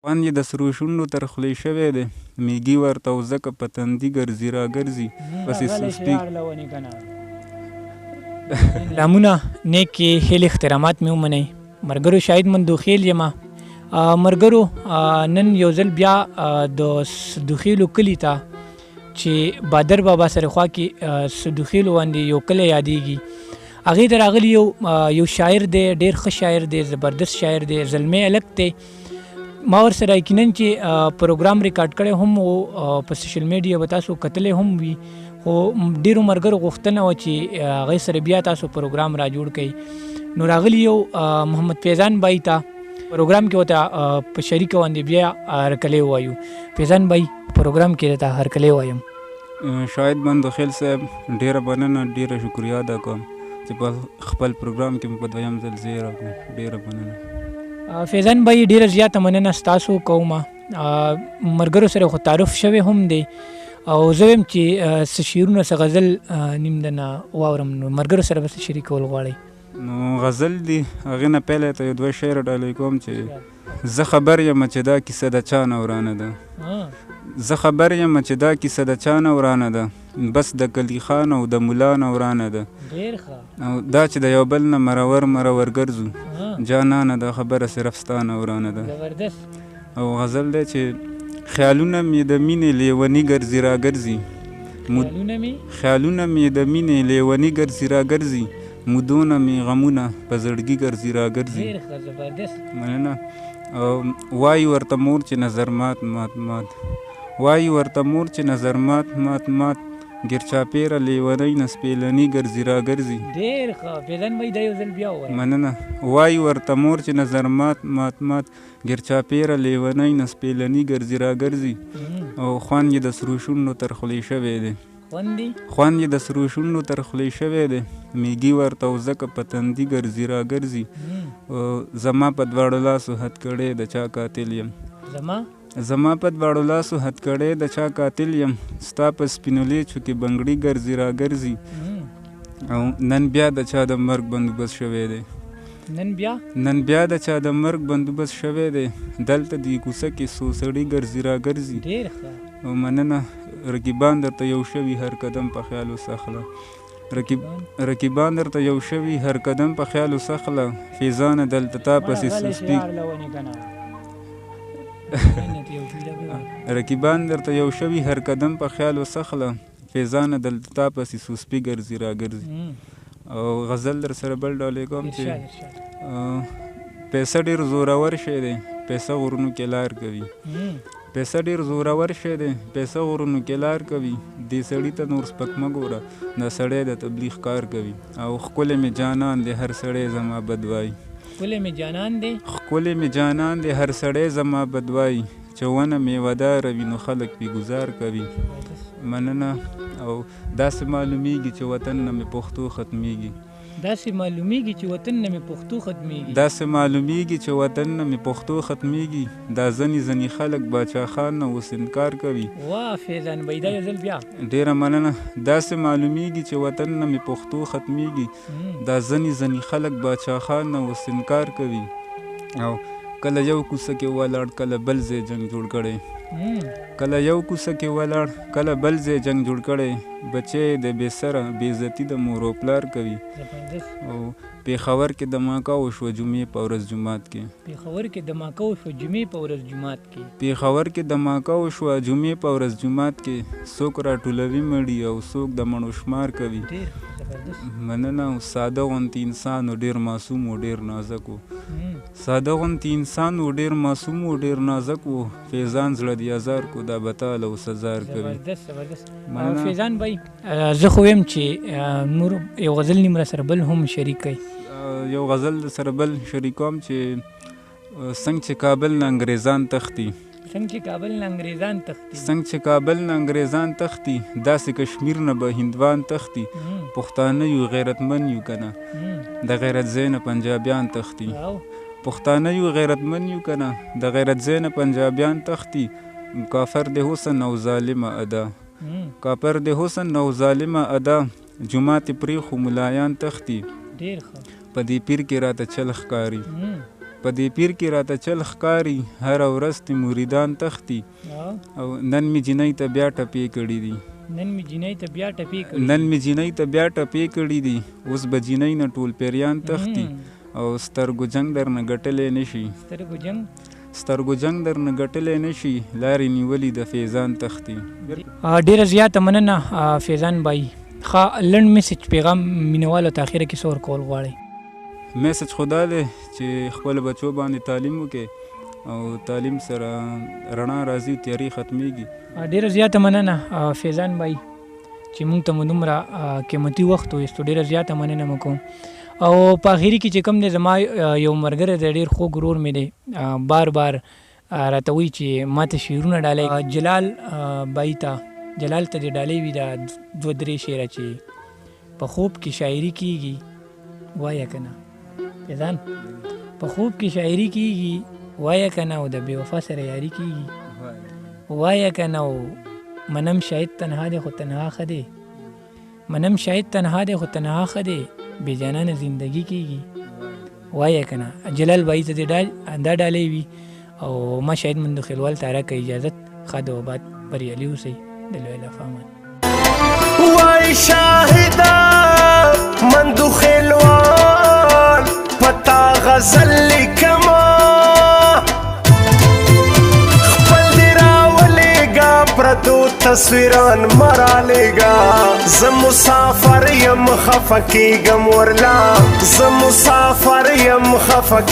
خوند یې د سرو شونډو تر خولې شوی دی، میږي ورته او ځکه په تندي ګرځي را ګرځي پسې سسپي. لامونه نیکې هیلې احترامات مې ومنئ. ملګرو شاهد مندوخیل یم. ملګرو نن یو ځل بیا د صدوخیلو کلي ته چې بادر بابا سره خوا کې صدوخیلو باندې یو کلی یادېږي، هغې ته راغلی یو شاعر دی، ډېر ښه شاعر دی، زبردست شاعر دی، زلمی الک دی. ما ورسره یقینا چې پروګرام ریکارډ کړی هم و، په سوشل میډیا به تاسو کتلی هم وي، خو ډېرو ملګرو غوښتنه وه چې هغې سره بیا تاسو پروګرام را جوړ کړئ. نو راغلی یو محمد فیضان بای ته پروګرام کې ورته په شریکه باندې بیا هرکلی ووایو. فیضان بای پروګرام کې درته هرکلی وایم. شاهد مندوخیل صاحب ډېره مننه، ډېره شکریه ادا کوم چې په خپل پروګرام کې مو په دویم ځل ځای راکړو. ډېره مننه. فیضان بای ډېره زیاته مننه ستاسو کومه. ملګرو سره خو تعارف شوی هم دی او زه ویم چې څه شعرونه څه غزل نیم دنه واورم، نو ملګرو سره به څه شریکول غواړئ؟ نو غزل دی، هغې نه پیل ته یو دوه شعر ډالۍ کوم چې زه خبر یم چې دا کیسه د چا نه ورانه ده، زه خبر یم چې دا کیسه د چا نه ورانه ده، بس د کلي خان او د ملا نه ورانه ده، او دا چې د یو بل نه مرور ګرځو جانانه دا خبره صرف ستا نه ورانه ده. او غزل دی چې خیالونه مې د مینې لیوني ګرځي را ګرځي، خیالونه مې د مینې لیوني ګرځي را ګرځي، مودونه مې غمونه په زړګي ګرځي را ګرځي. مننه. او وایي ورته مور چې نظر مات مات مات، وایي ورته مور چې نظر مات مات مات، ګرچاپېره لیونۍ نه سپېلني ګرځي را ګرځي. ډېر ښه فیضان بای دا یو ځل بیا ووایه. مننه. وایي ورته مور چې نظر مات مات مات، ګرچاپېره لیونۍ نه سپېلني ګرځي را ګرځي. او خوند یې د سرو شونډو تر خولې شوی دی، خوند یې د سرو شونډو تر خولې شوی دی، میږي ورته او ځکه په تندي ګرځي را ګرځي. زما په دواړو لاسو هد کړی د چا قاتل یم، زما په دواړو لاسو هد کړی د چا قاتل یم، ستا په سپینو لیچو کې بنګړي ګرځي را ګرځي. او نن بیا د چا د مرګ بندوبست شوی دی، نن بیا د چا د مرګ بندوبست شوی دی، دلته دې کوڅه کې څو سړي ګرځي را ګرځي. او مننه. رقیبان درته یو شوي هر قدم په خیال وسخله، رقیبان درته یو شوي هر قدم په خیال وسخله، فیضانه دلته تا پسې سسپي، رقیبان درته یو شوي هر قدم په خیال وسخله، فیضانه دلته تا پسې سسپي ګرځي را ګرځي. او غزل در سره بل ډالۍ کوم چې پیسه ډېر زورور شی دی، پیسه غرونو کې لار کوي، پیسه ډېر زورور شی دی، پیسه غرونو کې لار کوي، دې سړي ته نور سپک مه ګوره، دا سړی د تبلیغ کار کوي. او ښکلی مې جانان دی هر سړی زما بد وایي، ښکلی مې جانان دی هر سړی زما بد وایي، چې ونه میوهداره وي نو خلک پې ګزار کوي. مننه. او داسې معلومیږي چې وطن نه مې پښتو ختمیږي، داسې معلومیږي چې وطن نه مې پښتو ختمیږي، داسې معلومیږي چې وطن نه مې پښتو ختمیږي، دا ځنې خلک باچا خان نه اوس انکار کوي. واه فیضان بای دا یو ځل بیا. ډېره مننه. داسې معلومیږي چې وطن نه مې پښتو ختمیږي، دا ځنې خلک باچا خان نه اوس انکار کوي. او کله یو کوڅه کې ولاړ کله بل ځای جنګ جوړ کړی، کله یو کوڅه کې ولاړ کله بل ځای جنګ جوړ کړی، بچی د بې سره بې عزتي د مور و پلار کوي. او پېښور کې دماکه وشوه جمعې په ورځ جومات کې، پېښور کې دماکه وشوه جمعې په ورځ جومات کې، پېښور کې دماکه وشوه جمعې په ورځ جومات کې، څوک راټولوي مړي او څوک د مړو شمار کوي. مننه. او ساده غوندې انسان و ډېر معصوم و ډېر نازک و، ساده غوندې انسان و ډېر معصوم و ډېر نازک و، فیضان زړه دې ازار کو دا به تاله اوس ازار کوي. فیضان بای زه خو ویم چې نور یو غزل نیم را سره بل هم شریک کړئ. یو غزل سره بل شریکوم چې څنګه چې کابل نه انګریزان تښتي، څنګه چې کابل نه انګریزان تښتي، څنګه چې کابل نه انګریزان تښتي، داسې کشمیر نه به هندوان تښتي، پښتانه یو غیرتمن یو که نه د غیرت ځای نه پنجابیان تښتي، پښتانه یو غیرتمن یو که نه د غیرت ځای نه پنجابیان تښتي، کافر د حسن او ظالمه ادا، کافر د حسن او ظالمه ادا، جومات پرېښو ملایان تښتي، په دې پیر کې راته چل ښکاري، په دې پیر کې راته چل ښکاري هره ورځ تې مریدان تښتي او نن مې جینۍ ته بیا ټپې کړي دي نن مې جینۍ ته بیا ټپې کړي دي اوس به جینۍ نه ټول پیریان تښتي او سترګو جنګ درنه ګټلی نشي لارې نیولي د فیضان تښتي. ډېره زیاته مننه فیضان بای. ښه لنډ میسج پیغام مینوالو ته اخره کې څه ورکول غواړئ؟ میسج خو دا دی چې خپلو بچو باندې تعلیم وکړي او تعلیم سره رڼا راځي تیارې ختمیږي. ډېره زیاته مننه فیضان بای چې موږ ته مو دومره قیمتي وخت وایستو. ډېره زیاته مننه مو کوم. او په اخري کې چې کوم دی زما یو ملګری دی ډېر خوږ ورور مې دی بار بار راته وایي چې ما ته شعرونه ډالۍ جلال بای ته جلال ته دې ډالۍ وي دا 2-3 شعره چې په خوب کې شاعري کېږي وایه که نه فیضان په خوب کې شاعري کېږي وایه که نه او د بې وفا سره یاري کېږي وایه که نه او منم شاید تنها دی خو تنها ښه دی ښه دی بې جانانه زندگی کېږي وایه که نه. جلال بای ته دې دا ډالۍ وي او ما شاید مندو خیلوال تاره که اجازت ښه د وباد بریالي اوسئ د لوی الله فامان. وای شاهده مندو خیلوال پتا غزل لیکما خپل دی راولیگا پردو تصویران مرالیگا زم مسافر یم خفکیگم ورلا